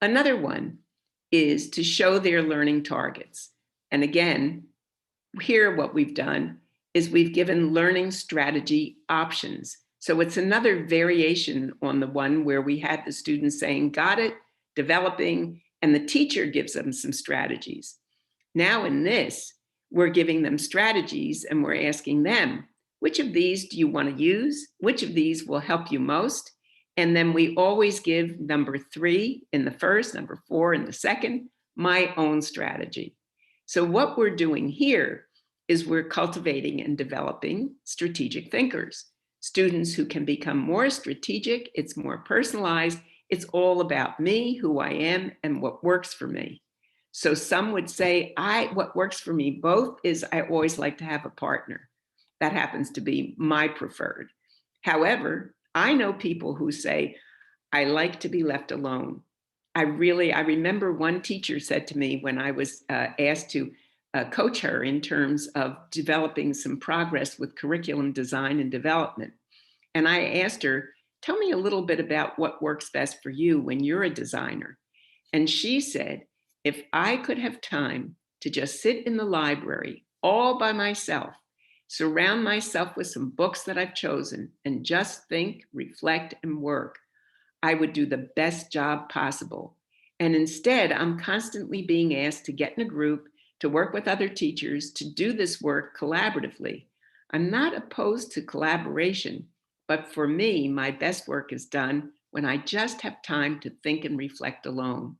Another one is to show their learning targets. And again, here what we've done is we've given learning strategy options. So it's another variation on the one where we had the students saying, got it, developing, and the teacher gives them some strategies. Now in this, we're giving them strategies and we're asking them, which of these do you want to use? Which of these will help you most? And then we always give number 3 in the first, number 4 in the second, my own strategy. So what we're doing here is we're cultivating and developing strategic thinkers, students who can become more strategic. It's more personalized. It's all about me, who I am, and what works for me. So some would say, what works for me both is I always like to have a partner. That happens to be my preferred. However, I know people who say, I like to be left alone. I remember one teacher said to me when I was asked to coach her in terms of developing some progress with curriculum design and development. And I asked her, tell me a little bit about what works best for you when you're a designer. And she said, if I could have time to just sit in the library all by myself, surround myself with some books that I've chosen, and just think, reflect, and work, I would do the best job possible. And instead, I'm constantly being asked to get in a group, to work with other teachers, to do this work collaboratively. I'm not opposed to collaboration, but for me, my best work is done when I just have time to think and reflect alone.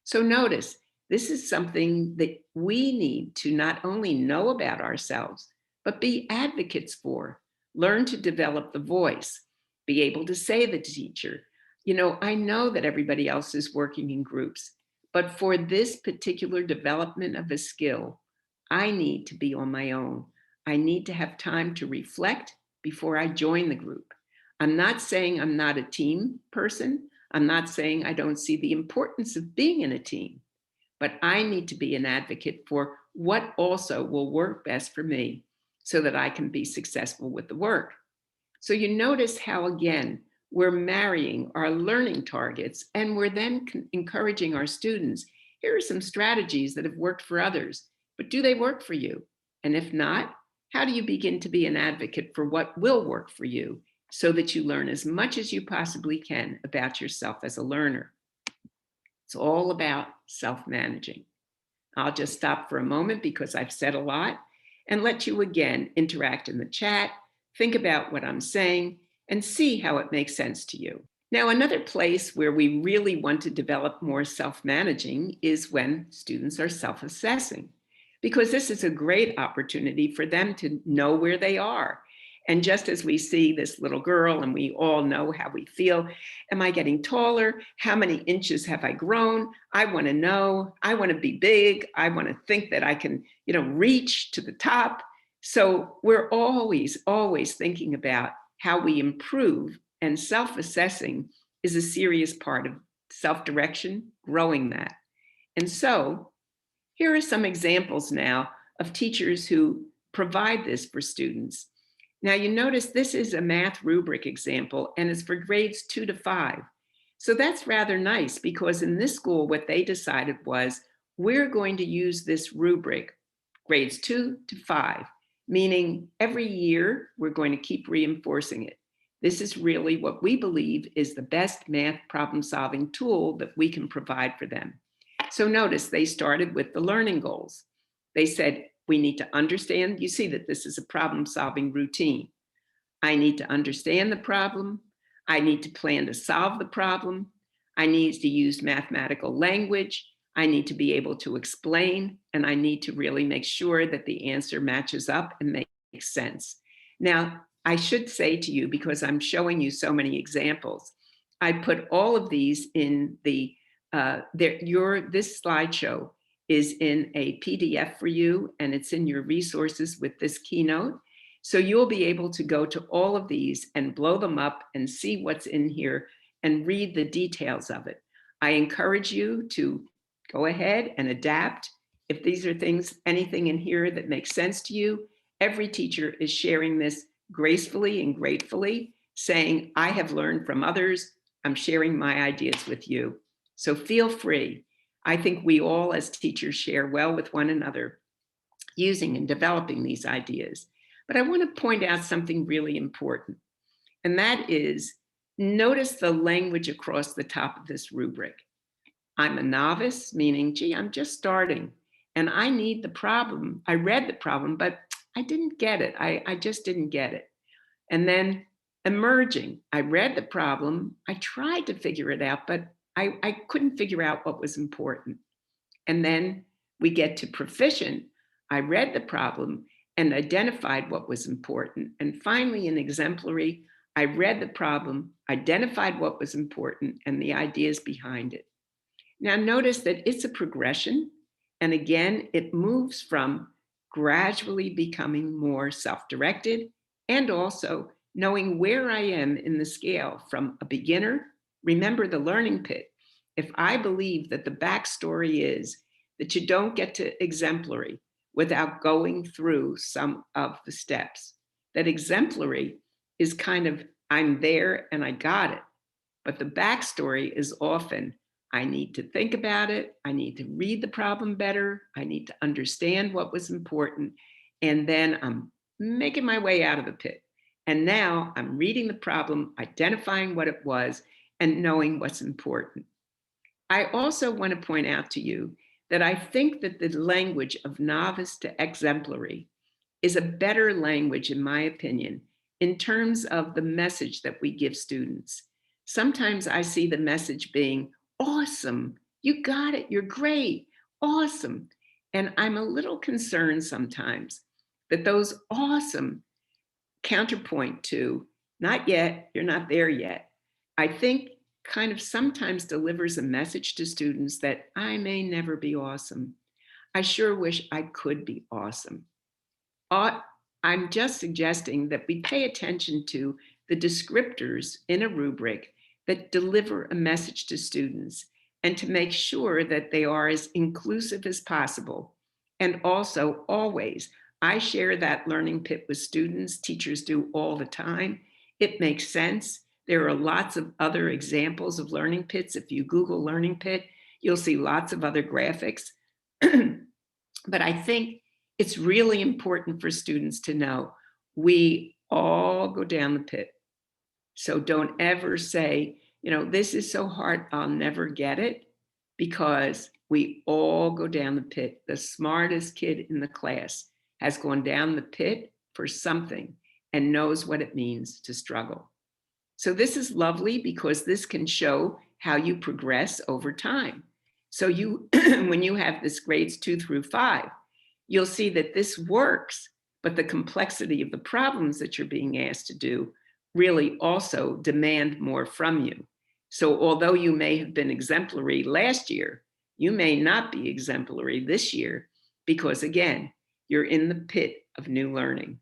So notice, this is something that we need to not only know about ourselves, but be advocates for, learn to develop the voice, be able to say to the teacher, you know, I know that everybody else is working in groups, but for this particular development of a skill, I need to be on my own. I need to have time to reflect before I join the group. I'm not saying I'm not a team person. I'm not saying I don't see the importance of being in a team, but I need to be an advocate for what also will work best for me so that I can be successful with the work. So you notice how, again, we're marrying our learning targets and we're then encouraging our students. Here are some strategies that have worked for others, but do they work for you? And if not, how do you begin to be an advocate for what will work for you so that you learn as much as you possibly can about yourself as a learner? It's all about self-managing. I'll just stop for a moment because I've said a lot and let you again interact in the chat, think about what I'm saying, and see how it makes sense to you. Now, another place where we really want to develop more self-managing is when students are self-assessing, because this is a great opportunity for them to know where they are. And just as we see this little girl and we all know how we feel, am I getting taller? How many inches have I grown? I want to know. I want to be big. I want to think that I can, reach to the top. So we're always thinking about how we improve, and self-assessing is a serious part of self-direction, growing that. And so here are some examples now of teachers who provide this for students. Now you notice this is a math rubric example and it's for grades 2 to 5. So that's rather nice because in this school, what they decided was we're going to use this rubric, grades 2 to 5, meaning every year we're going to keep reinforcing it. This is really what we believe is the best math problem-solving tool that we can provide for them. So notice they started with the learning goals. They said, we need to understand, you see that this is a problem-solving routine. I need to understand the problem. I need to plan to solve the problem. I need to use mathematical language. I need to be able to explain, and I need to really make sure that the answer matches up and makes sense. Now, I should say to you, because I'm showing you so many examples, I put all of these in the, this slideshow is in a PDF for you, and it's in your resources with this keynote. So you'll be able to go to all of these and blow them up and see what's in here and read the details of it. I encourage you to go ahead and adapt If these are things, anything in here that makes sense to you, every teacher is sharing this gracefully and gratefully, saying, I have learned from others. I'm sharing my ideas with you. So feel free. I think we all as teachers share well with one another, using and developing these ideas. But I want to point out something really important, and that is, notice the language across the top of this rubric. I'm a novice, meaning, gee, I'm just starting and I need the problem. I read the problem, but I didn't get it. I just didn't get it. And then emerging, I read the problem. I tried to figure it out, but I couldn't figure out what was important. And then we get to proficient. I read the problem and identified what was important. And finally, in exemplary, I read the problem, identified what was important and the ideas behind it. Now, notice that it's a progression. And again, it moves from gradually becoming more self-directed and also knowing where I am in the scale from a beginner. Remember the learning pit. If I believe that the backstory is that you don't get to exemplary without going through some of the steps, that exemplary is kind of, I'm there and I got it. But the backstory is often, I need to think about it. I need to read the problem better. I need to understand what was important. And then I'm making my way out of the pit. And now I'm reading the problem, identifying what it was, and knowing what's important. I also want to point out to you that I think that the language of novice to exemplary is a better language, in my opinion, in terms of the message that we give students. Sometimes I see the message being, awesome, you got it, you're great, awesome. And I'm a little concerned sometimes that those awesome counterpoint to, not yet, you're not there yet, I think kind of sometimes delivers a message to students that I may never be awesome. I sure wish I could be awesome. I'm just suggesting that we pay attention to the descriptors in a rubric that deliver a message to students and to make sure that they are as inclusive as possible. And also, always, I share that learning pit with students. Teachers do all the time. It makes sense. There are lots of other examples of learning pits. If you Google learning pit, you'll see lots of other graphics. But I think it's really important for students to know we all go down the pit. So don't ever say, this is so hard, I'll never get it, because we all go down the pit. The smartest kid in the class has gone down the pit for something and knows what it means to struggle. So this is lovely because this can show how you progress over time. So when you have this grades 2 through 5, you'll see that this works, but the complexity of the problems that you're being asked to do really also demand more from you. So although you may have been exemplary last year, you may not be exemplary this year because, again, you're in the pit of new learning.